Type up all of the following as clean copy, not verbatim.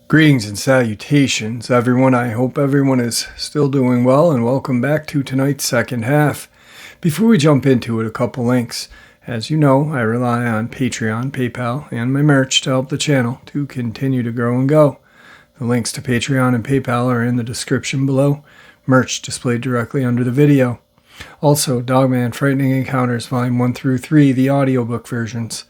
Greetings and salutations, everyone. I hope everyone is still doing well, and welcome back to tonight's second half. Before we jump into it, a couple links. As you know, I rely on Patreon, PayPal, and my merch to help the channel to continue to grow and go. The links to Patreon and PayPal are in the description below, merch displayed directly under the video. Also, Dogman Frightening Encounters Volume 1 through 3, the audiobook versions.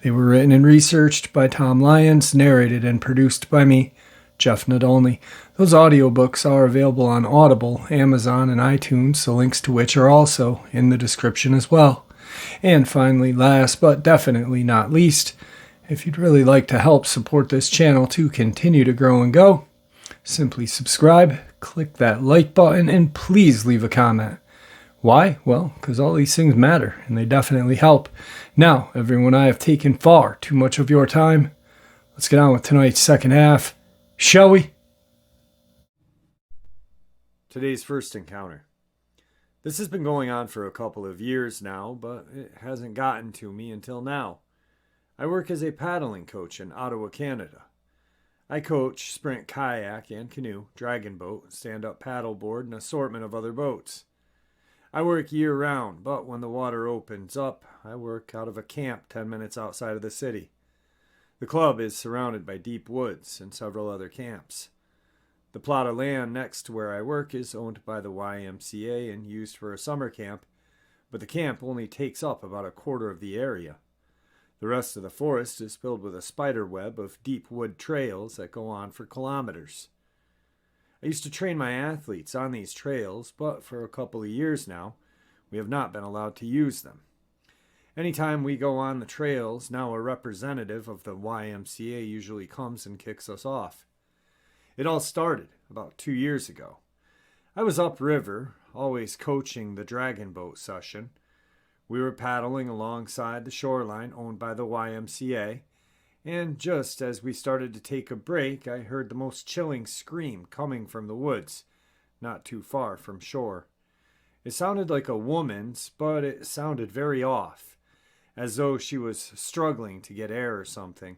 They were written and researched by Tom Lyons, narrated and produced by me, Jeff Nadolny. Those audiobooks are available on Audible, Amazon, and iTunes, the links to which are also in the description as well. And finally, last but definitely not least, if you'd really like to help support this channel to continue to grow and go, simply subscribe, click that like button, and please leave a comment. Why? Well, because all these things matter, and they definitely help. Now, everyone, I have taken far too much of your time. Let's get on with tonight's second half, shall we? Today's first encounter. This has been going on for a couple of years now, but it hasn't gotten to me until now. I work as a paddling coach in Ottawa, Canada. I coach sprint kayak and canoe, dragon boat, stand-up paddleboard, and an assortment of other boats. I work year-round, but when the water opens up, I work out of a camp 10 minutes outside of the city. The club is surrounded by deep woods and several other camps. The plot of land next to where I work is owned by the YMCA and used for a summer camp, but the camp only takes up about a quarter of the area. The rest of the forest is filled with a spider web of deep wood trails that go on for kilometers. I used to train my athletes on these trails, but for a couple of years now, we have not been allowed to use them. Anytime we go on the trails, now a representative of the YMCA usually comes and kicks us off. It all started about 2 years ago. I was upriver, always coaching the dragon boat session. We were paddling alongside the shoreline owned by the YMCA, and just as we started to take a break, I heard the most chilling scream coming from the woods, not too far from shore. It sounded like a woman's, but it sounded very off, as though she was struggling to get air or something.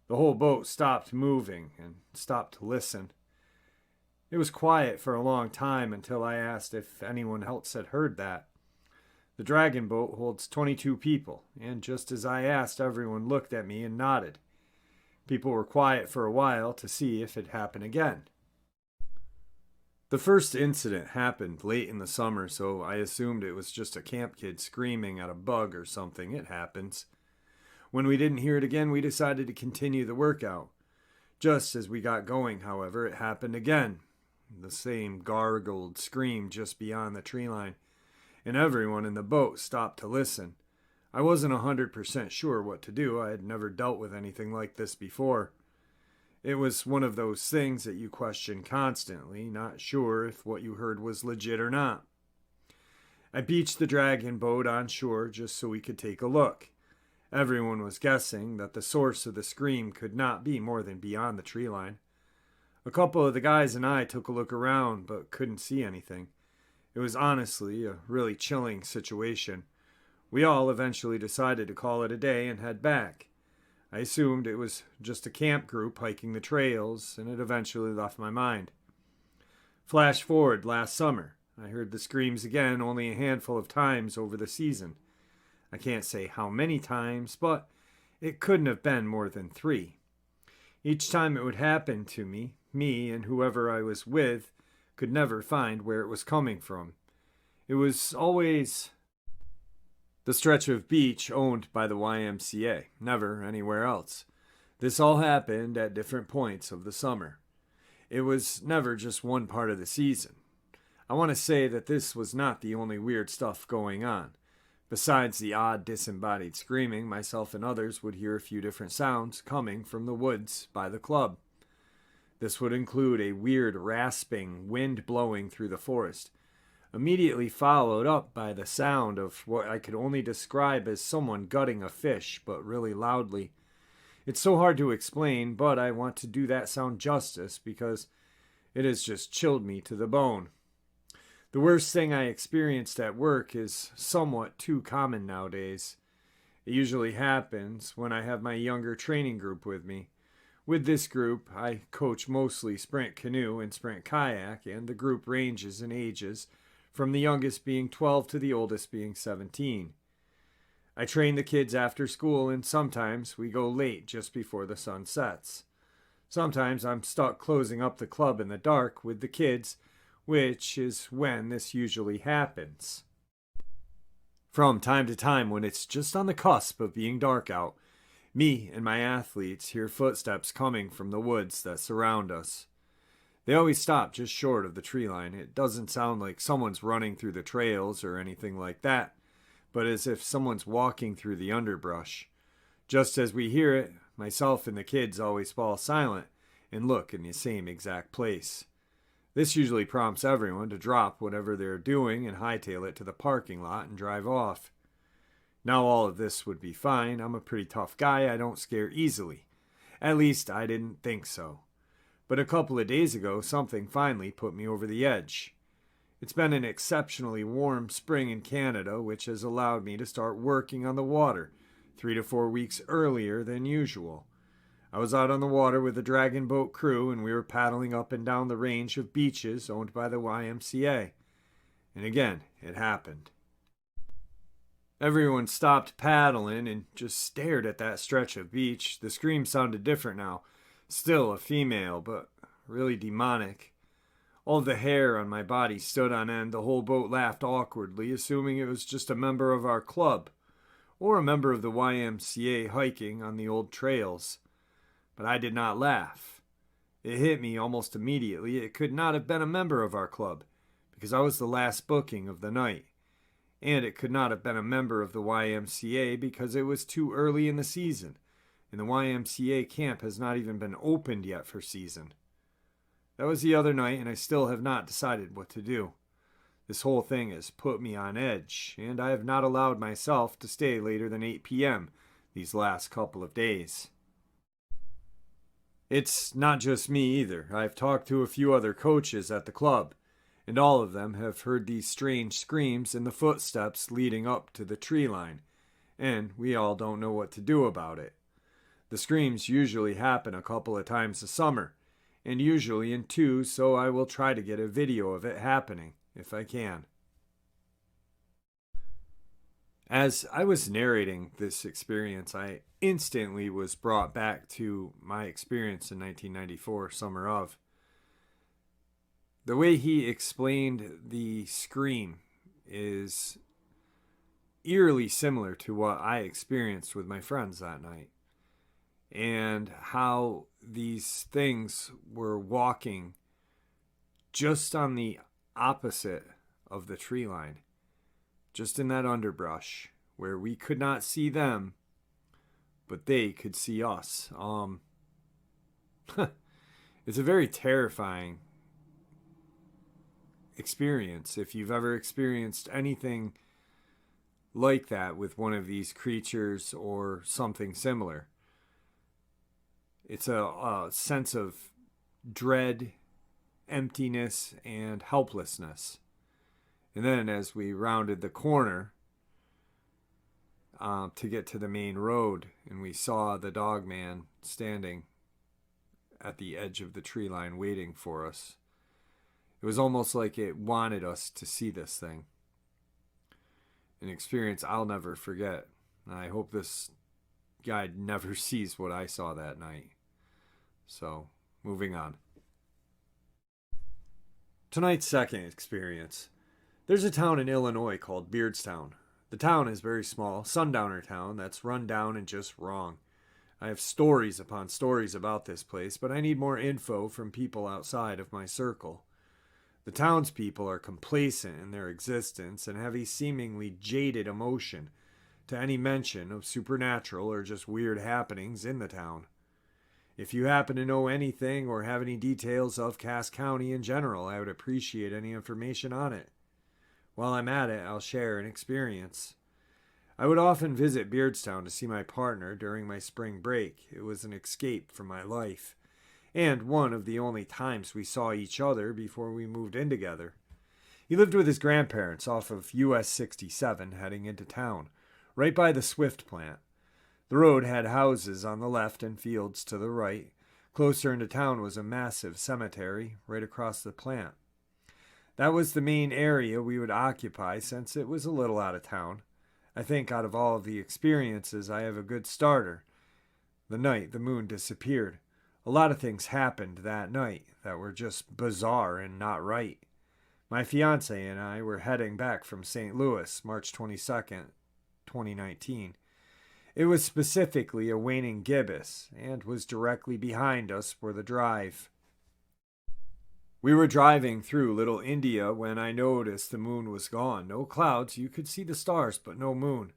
The whole boat stopped moving and stopped to listen. It was quiet for a long time until I asked if anyone else had heard that. The dragon boat holds 22 people, and just as I asked, everyone looked at me and nodded. People were quiet for a while to see if it happened again. The first incident happened late in the summer, so I assumed it was just a camp kid screaming at a bug or something. It happens. When we didn't hear it again, we decided to continue the workout. Just as we got going, however, it happened again. The same gargled scream just beyond the tree line, and everyone in the boat stopped to listen. I wasn't 100% sure what to do. I had never dealt with anything like this before. It was one of those things that you question constantly, not sure if what you heard was legit or not. I beached the dragon boat on shore just so we could take a look. Everyone was guessing that the source of the scream could not be more than beyond the tree line. A couple of the guys and I took a look around, but couldn't see anything. It was honestly a really chilling situation. We all eventually decided to call it a day and head back. I assumed it was just a camp group hiking the trails, and it eventually left my mind. Flash forward last summer. I heard the screams again only a handful of times over the season. I can't say how many times, but it couldn't have been more than 3. Each time it would happen to me and whoever I was with could never find where it was coming from. It was always the stretch of beach owned by the YMCA, never anywhere else. This all happened at different points of the summer. It was never just one part of the season. I want to say that this was not the only weird stuff going on. Besides the odd disembodied screaming, myself and others would hear a few different sounds coming from the woods by the club. This would include a weird rasping wind blowing through the forest, immediately followed up by the sound of what I could only describe as someone gutting a fish, but really loudly. It's so hard to explain, but I want to do that sound justice because it has just chilled me to the bone. The worst thing I experienced at work is somewhat too common nowadays. It usually happens when I have my younger training group with me. With this group, I coach mostly sprint canoe and sprint kayak, and the group ranges in ages from the youngest being 12 to the oldest being 17. I train the kids after school, and sometimes we go late just before the sun sets. Sometimes I'm stuck closing up the club in the dark with the kids, which is when this usually happens. From time to time, when it's just on the cusp of being dark out, me and my athletes hear footsteps coming from the woods that surround us. They always stop just short of the tree line. It doesn't sound like someone's running through the trails or anything like that, but as if someone's walking through the underbrush. Just as we hear it, myself and the kids always fall silent and look in the same exact place. This usually prompts everyone to drop whatever they're doing and hightail it to the parking lot and drive off. Now all of this would be fine. I'm a pretty tough guy. I don't scare easily. At least I didn't think so. But a couple of days ago, something finally put me over the edge. It's been an exceptionally warm spring in Canada, which has allowed me to start working on the water 3 to 4 weeks earlier than usual. I was out on the water with the Dragon Boat crew, and we were paddling up and down the range of beaches owned by the YMCA. And again, it happened. Everyone stopped paddling and just stared at that stretch of beach. The scream sounded different now. Still a female, but really demonic. All the hair on my body stood on end. The whole boat laughed awkwardly, assuming it was just a member of our club, or a member of the YMCA hiking on the old trails. But I did not laugh. It hit me almost immediately. It could not have been a member of our club, because I was the last booking of the night. And it could not have been a member of the YMCA because it was too early in the season, and the YMCA camp has not even been opened yet for season. That was the other night, and I still have not decided what to do. This whole thing has put me on edge, and I have not allowed myself to stay later than 8 p.m. these last couple of days. It's not just me either. I've talked to a few other coaches at the club, and all of them have heard these strange screams and the footsteps leading up to the tree line, and we all don't know what to do about it. The screams usually happen a couple of times a summer, and usually in twos, so I will try to get a video of it happening, if I can. As I was narrating this experience, I instantly was brought back to my experience in 1994, summer of. The way he explained the scream is eerily similar to what I experienced with my friends that night, and how these things were walking just on the opposite of the tree line, just in that underbrush where we could not see them, but they could see us. It's a very terrifying experience. If you've ever experienced anything like that with one of these creatures or something similar, it's a sense of dread, emptiness, and helplessness. And then as we rounded the corner to get to the main road, and we saw the Dogman standing at the edge of the tree line waiting for us, it was almost like it wanted us to see this thing. An experience I'll never forget. I hope this guy never sees what I saw that night. So, moving on. Tonight's second experience. There's a town in Illinois called Beardstown. The town is very small, sundowner town that's run down and just wrong. I have stories upon stories about this place, but I need more info from people outside of my circle. The townspeople are complacent in their existence and have a seemingly jaded emotion to any mention of supernatural or just weird happenings in the town. If you happen to know anything or have any details of Cass County in general, I would appreciate any information on it. While I'm at it, I'll share an experience. I would often visit Beardstown to see my partner during my spring break. It was an escape from my life, and one of the only times we saw each other before we moved in together. He lived with his grandparents off of US 67 heading into town, right by the Swift plant. The road had houses on the left and fields to the right. Closer into town was a massive cemetery right across the plant. That was the main area we would occupy since it was a little out of town. I think out of all of the experiences, I have a good starter. The night the moon disappeared. A lot of things happened that night that were just bizarre and not right. My fiance and I were heading back from St. Louis, March 22nd, 2019. It was specifically a waning gibbous and was directly behind us for the drive. We were driving through Little India when I noticed the moon was gone. No clouds, you could see the stars, but no moon.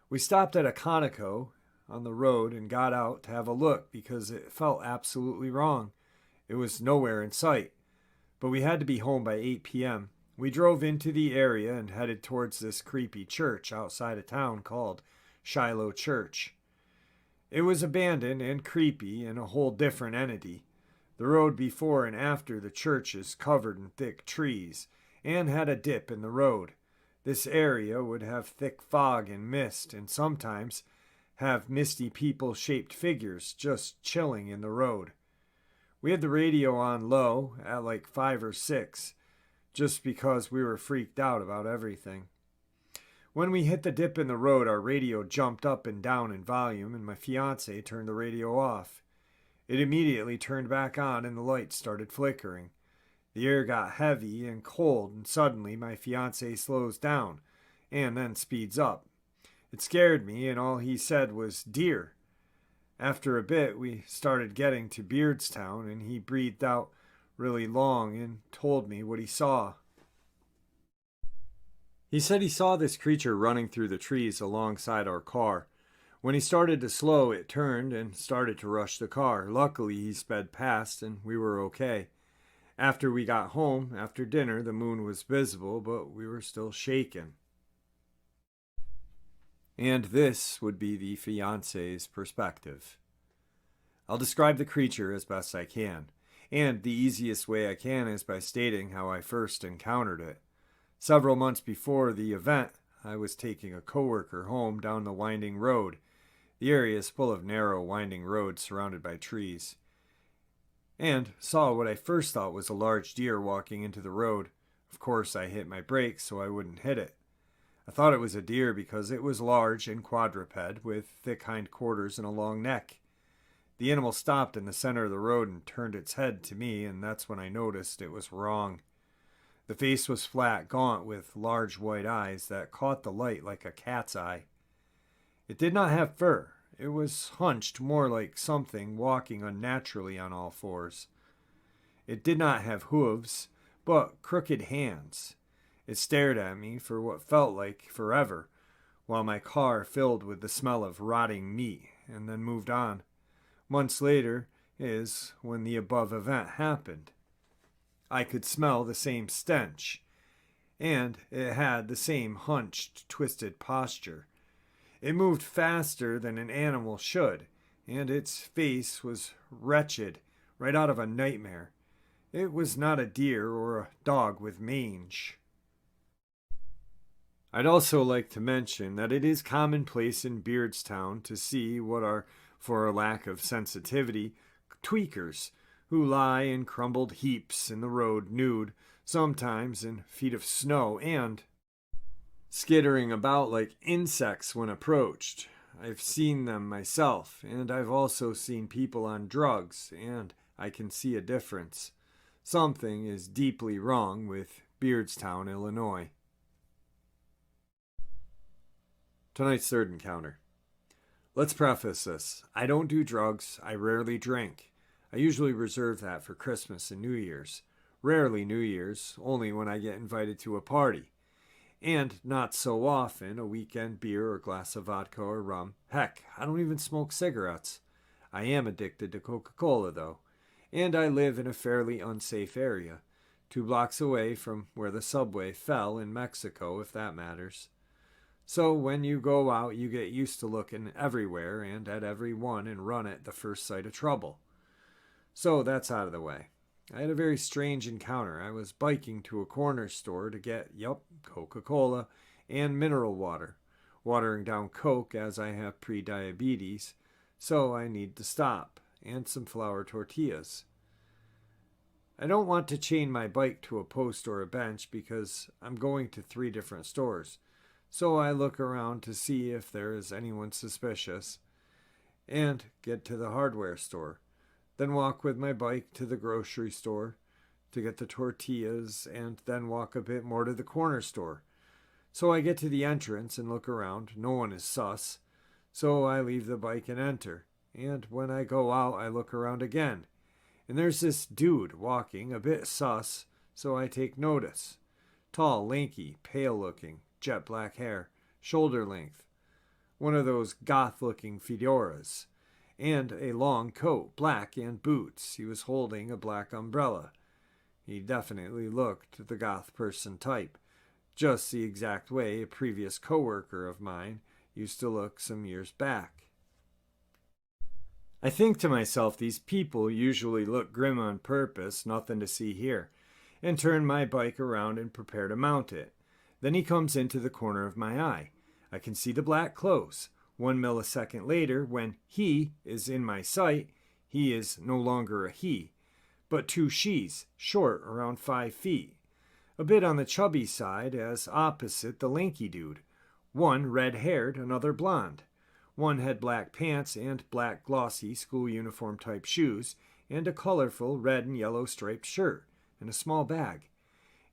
We stopped at a Conoco on the road and got out to have a look because it felt absolutely wrong. It was nowhere in sight. But we had to be home by 8 p.m. We drove into the area and headed towards this creepy church outside of town called Shiloh Church. It was abandoned and creepy and a whole different entity. The road before and after the church is covered in thick trees and had a dip in the road. This area would have thick fog and mist and sometimes have misty people-shaped figures just chilling in the road. We had the radio on low at like 5 or 6 just because we were freaked out about everything. When we hit the dip in the road, our radio jumped up and down in volume and my fiance turned the radio off. It immediately turned back on and the lights started flickering. The air got heavy and cold and suddenly my fiance slows down and then speeds up. It scared me and all he said was deer. After a bit we started getting to Beardstown and he breathed out really long and told me what he saw. He said he saw this creature running through the trees alongside our car. When he started to slow, it turned and started to rush the car. Luckily, he sped past and we were okay. After we got home, after dinner, the moon was visible, but we were still shaken. And this would be the fiancé's perspective. I'll describe the creature as best I can, and the easiest way I can is by stating how I first encountered it. Several months before the event, I was taking a coworker home down the winding road. The area is full of narrow, winding roads surrounded by trees. And saw what I first thought was a large deer walking into the road. Of course, I hit my brakes so I wouldn't hit it. I thought it was a deer because it was large and quadruped with thick hind quarters and a long neck. The animal stopped in the center of the road and turned its head to me, and that's when I noticed it was wrong. The face was flat, gaunt, with large white eyes that caught the light like a cat's eye. It did not have fur. It was hunched more like something walking unnaturally on all fours. It did not have hooves, but crooked hands. It stared at me for what felt like forever, while my car filled with the smell of rotting meat, and then moved on. Months later is when the above event happened. I could smell the same stench, and it had the same hunched, twisted posture. It moved faster than an animal should, and its face was wretched, right out of a nightmare. It was not a deer or a dog with mange. I'd also like to mention that it is commonplace in Beardstown to see what are, for a lack of sensitivity, tweakers who lie in crumbled heaps in the road nude, sometimes in feet of snow, and skittering about like insects when approached. I've seen them myself, and I've also seen people on drugs, and I can see a difference. Something is deeply wrong with Beardstown, Illinois. Tonight's third encounter. Let's preface this. I don't do drugs. I rarely drink. I usually reserve that for Christmas and New Year's. Rarely New Year's, only when I get invited to a party. And not so often a weekend beer or glass of vodka or rum. Heck, I don't even smoke cigarettes. I am addicted to Coca-Cola, though. And I live in a fairly unsafe area, 2 blocks away from where the subway fell in Mexico, if that matters. So when you go out, you get used to looking everywhere and at everyone and run at the first sight of trouble. So that's out of the way. I had a very strange encounter. I was biking to a corner store to get, Coca-Cola and mineral water, watering down Coke as I have pre-diabetes, so I need to stop, and some flour tortillas. I don't want to chain my bike to a post or a bench because I'm going to 3 different stores, so I look around to see if there is anyone suspicious and get to the hardware store. Then walk with my bike to the grocery store to get the tortillas, and then walk a bit more to the corner store. So I get to the entrance and look around. No one is sus. So I leave the bike and enter. And when I go out, I look around again. And there's this dude walking, a bit sus, so I take notice. Tall, lanky, pale looking, jet black hair, shoulder length. One of those goth looking fedoras. And a long coat, black, and boots. He was holding a black umbrella. He definitely looked the goth person type, just the exact way a previous coworker of mine used to look some years back. I think to myself, these people usually look grim on purpose, nothing to see here, and turn my bike around and prepare to mount it. Then he comes into the corner of my eye. I can see the black clothes. 1 millisecond later, when he is in my sight, he is no longer a he, but 2 she's, short, around 5 feet. A bit on the chubby side, as opposite the lanky dude. One red-haired, another blonde. One had black pants and black glossy school uniform type shoes, and a colorful red and yellow striped shirt, and a small bag.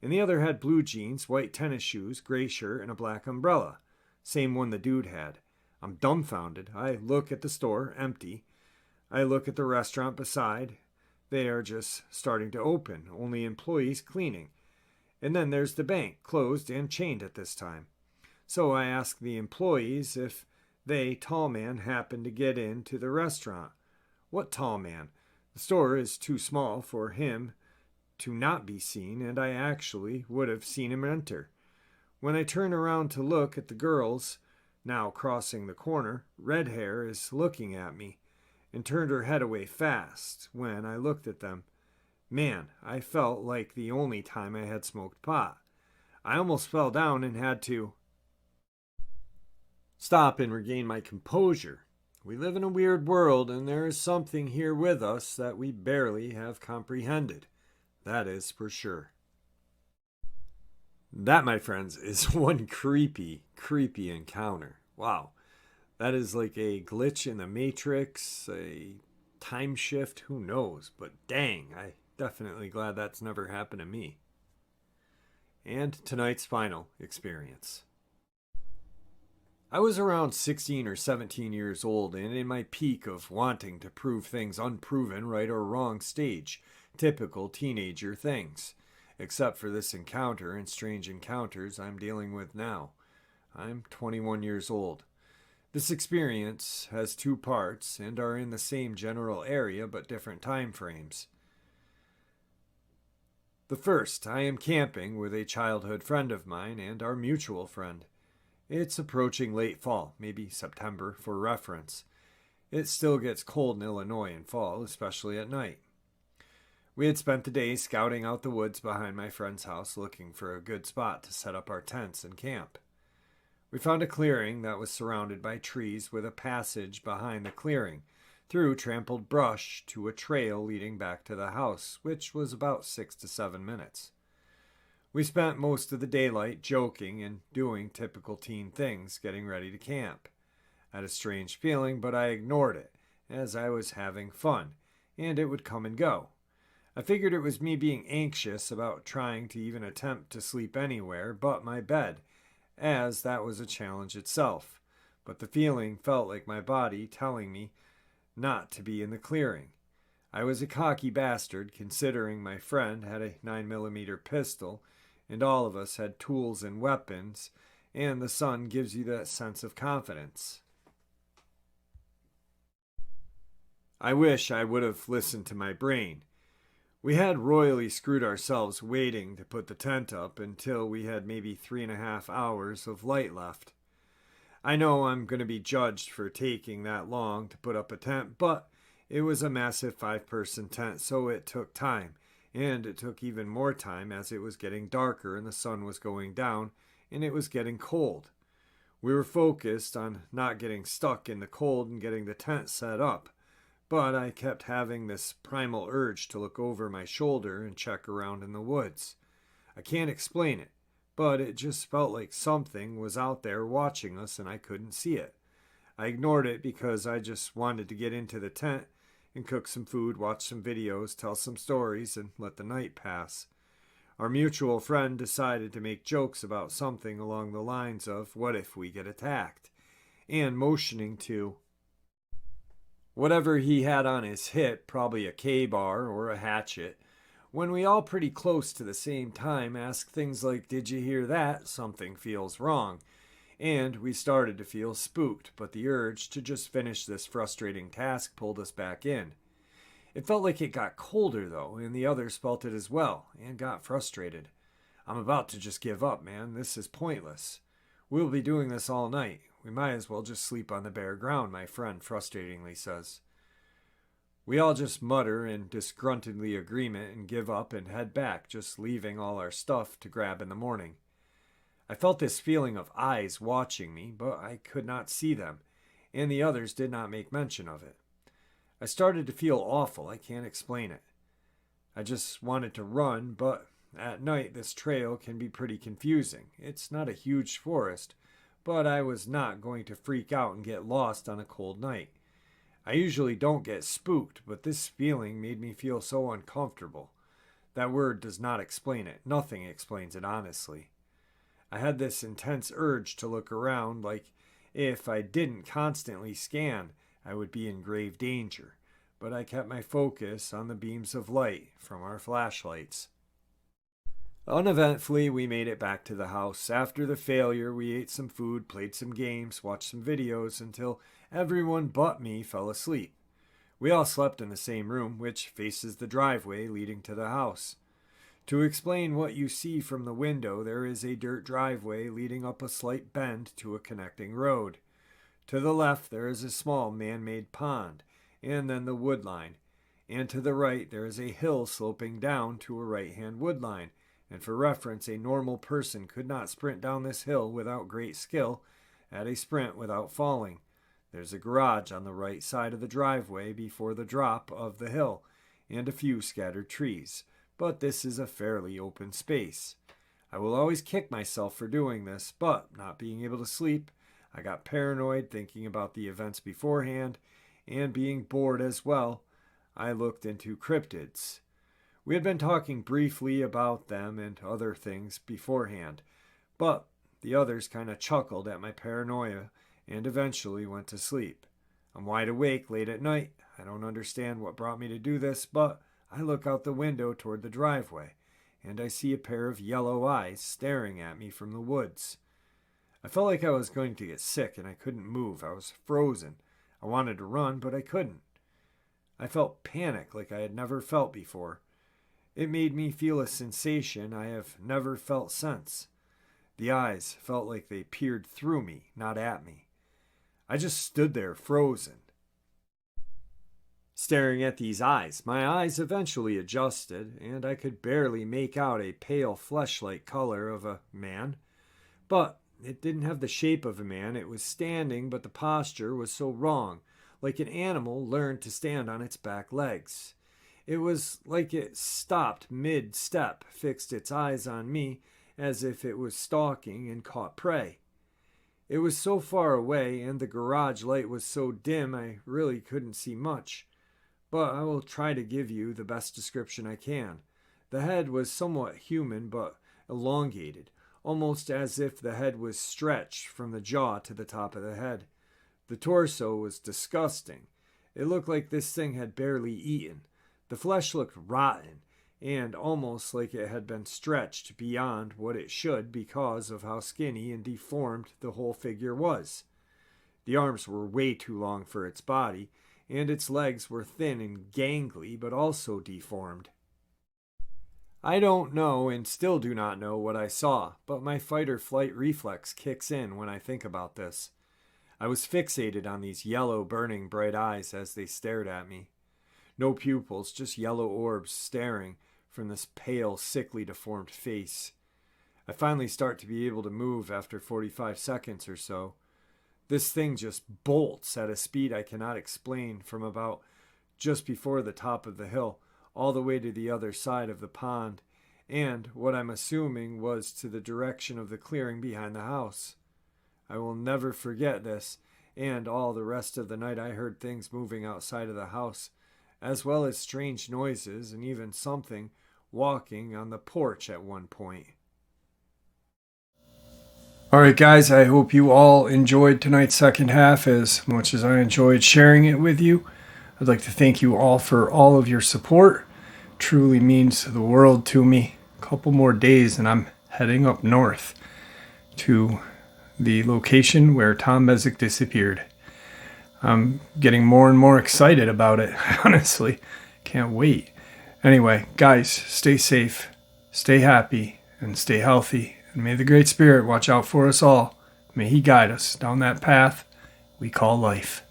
And the other had blue jeans, white tennis shoes, gray shirt, and a black umbrella. Same one the dude had. I'm dumbfounded. I look at the store, empty. I look at the restaurant beside. They are just starting to open, only employees cleaning. And then there's the bank, closed and chained at this time. So I ask the employees if they, tall man, happen to get into the restaurant. What tall man? The store is too small for him to not be seen, and I actually would have seen him enter. When I turn around to look at the girls, now crossing the corner, red hair is looking at me, and turned her head away fast when I looked at them. Man, I felt like the only time I had smoked pot. I almost fell down and had to stop and regain my composure. We live in a weird world, and there is something here with us that we barely have comprehended. That is for sure. That, my friends, is one creepy encounter. Wow. That is like a glitch in the Matrix, a time shift, who knows? But dang, I definitely glad that's never happened to me. And tonight's final experience. I was around 16 or 17 years old and in my peak of wanting to prove things unproven, right or wrong stage. Typical teenager things. Except for this encounter and strange encounters I'm dealing with now. I'm 21 years old. This experience has 2 parts and are in the same general area but different time frames. The first, I am camping with a childhood friend of mine and our mutual friend. It's approaching late fall, maybe September for reference. It still gets cold in Illinois in fall, especially at night. We had spent the day scouting out the woods behind my friend's house looking for a good spot to set up our tents and camp. We found a clearing that was surrounded by trees with a passage behind the clearing, through trampled brush to a trail leading back to the house, which was about 6 to 7 minutes. We spent most of the daylight joking and doing typical teen things, getting ready to camp. I had a strange feeling, but I ignored it, as I was having fun, and it would come and go. I figured it was me being anxious about trying to even attempt to sleep anywhere but my bed, as that was a challenge itself. But the feeling felt like my body telling me not to be in the clearing. I was a cocky bastard, considering my friend had a 9mm pistol, and all of us had tools and weapons, and the sun gives you that sense of confidence. I wish I would have listened to my brain. We had royally screwed ourselves waiting to put the tent up until we had maybe 3.5 hours of light left. I know I'm going to be judged for taking that long to put up a tent, but it was a massive 5-person tent, so it took time, and it took even more time as it was getting darker and the sun was going down and it was getting cold. We were focused on not getting stuck in the cold and getting the tent set up, but I kept having this primal urge to look over my shoulder and check around in the woods. I can't explain it, but it just felt like something was out there watching us and I couldn't see it. I ignored it because I just wanted to get into the tent and cook some food, watch some videos, tell some stories, and let the night pass. Our mutual friend decided to make jokes about something along the lines of, "What if we get attacked?" and motioning to whatever he had on his hip, probably a K-bar or a hatchet, when we all pretty close to the same time asked things like, "Did you hear that? Something feels wrong." And we started to feel spooked, but the urge to just finish this frustrating task pulled us back in. It felt like it got colder though, and the others felt it as well, and got frustrated. "I'm about to just give up, man. This is pointless. We'll be doing this all night. We might as well just sleep on the bare ground," my friend frustratingly says. We all just mutter in disgruntledly agreement and give up and head back, just leaving all our stuff to grab in the morning. I felt this feeling of eyes watching me, but I could not see them, and the others did not make mention of it. I started to feel awful. I can't explain it. I just wanted to run, but at night this trail can be pretty confusing. It's not a huge forest, but I was not going to freak out and get lost on a cold night. I usually don't get spooked, but this feeling made me feel so uncomfortable. That word does not explain it. Nothing explains it, honestly. I had this intense urge to look around, like if I didn't constantly scan, I would be in grave danger, but I kept my focus on the beams of light from our flashlights. Uneventfully, we made it back to the house. After the failure, we ate some food, played some games, watched some videos until everyone but me fell asleep. We all slept in the same room, which faces the driveway leading to the house. To explain what you see from the window, there is a dirt driveway leading up a slight bend to a connecting road. To the left, there is a small man-made pond, and then the wood line. And to the right, there is a hill sloping down to a right-hand wood line. And for reference, a normal person could not sprint down this hill without great skill at a sprint without falling. There's a garage on the right side of the driveway before the drop of the hill, and a few scattered trees. But this is a fairly open space. I will always kick myself for doing this, but not being able to sleep, I got paranoid thinking about the events beforehand, and being bored as well, I looked into cryptids. We had been talking briefly about them and other things beforehand, but the others kind of chuckled at my paranoia and eventually went to sleep. I'm wide awake late at night. I don't understand what brought me to do this, but I look out the window toward the driveway, and I see a pair of yellow eyes staring at me from the woods. I felt like I was going to get sick and I couldn't move. I was frozen. I wanted to run, but I couldn't. I felt panic like I had never felt before. It made me feel a sensation I have never felt since. The eyes felt like they peered through me, not at me. I just stood there frozen, staring at these eyes. My eyes eventually adjusted, and I could barely make out a pale flesh-like color of a man. But it didn't have the shape of a man. It was standing, but the posture was so wrong, like an animal learned to stand on its back legs. It was like it stopped mid-step, fixed its eyes on me as if it was stalking and caught prey. It was so far away, and the garage light was so dim I really couldn't see much. But I will try to give you the best description I can. The head was somewhat human but elongated, almost as if the head was stretched from the jaw to the top of the head. The torso was disgusting. It looked like this thing had barely eaten. The flesh looked rotten, and almost like it had been stretched beyond what it should because of how skinny and deformed the whole figure was. The arms were way too long for its body, and its legs were thin and gangly, but also deformed. I don't know and still do not know what I saw, but my fight or flight reflex kicks in when I think about this. I was fixated on these yellow, burning bright eyes as they stared at me. No pupils, just yellow orbs staring from this pale, sickly, deformed face. I finally start to be able to move after 45 seconds or so. This thing just bolts at a speed I cannot explain from about just before the top of the hill all the way to the other side of the pond, and what I'm assuming was to the direction of the clearing behind the house. I will never forget this, and all the rest of the night I heard things moving outside of the house, as well as strange noises and even something walking on the porch at one point. Alright guys, I hope you all enjoyed tonight's second half as much as I enjoyed sharing it with you. I'd like to thank you all for all of your support. It truly means the world to me. A couple more days and I'm heading up north to the location where Tom Mesick disappeared. I'm getting more and more excited about it, honestly. Can't wait. Anyway, guys, stay safe, stay happy, and stay healthy. And may the Great Spirit watch out for us all. May He guide us down that path we call life.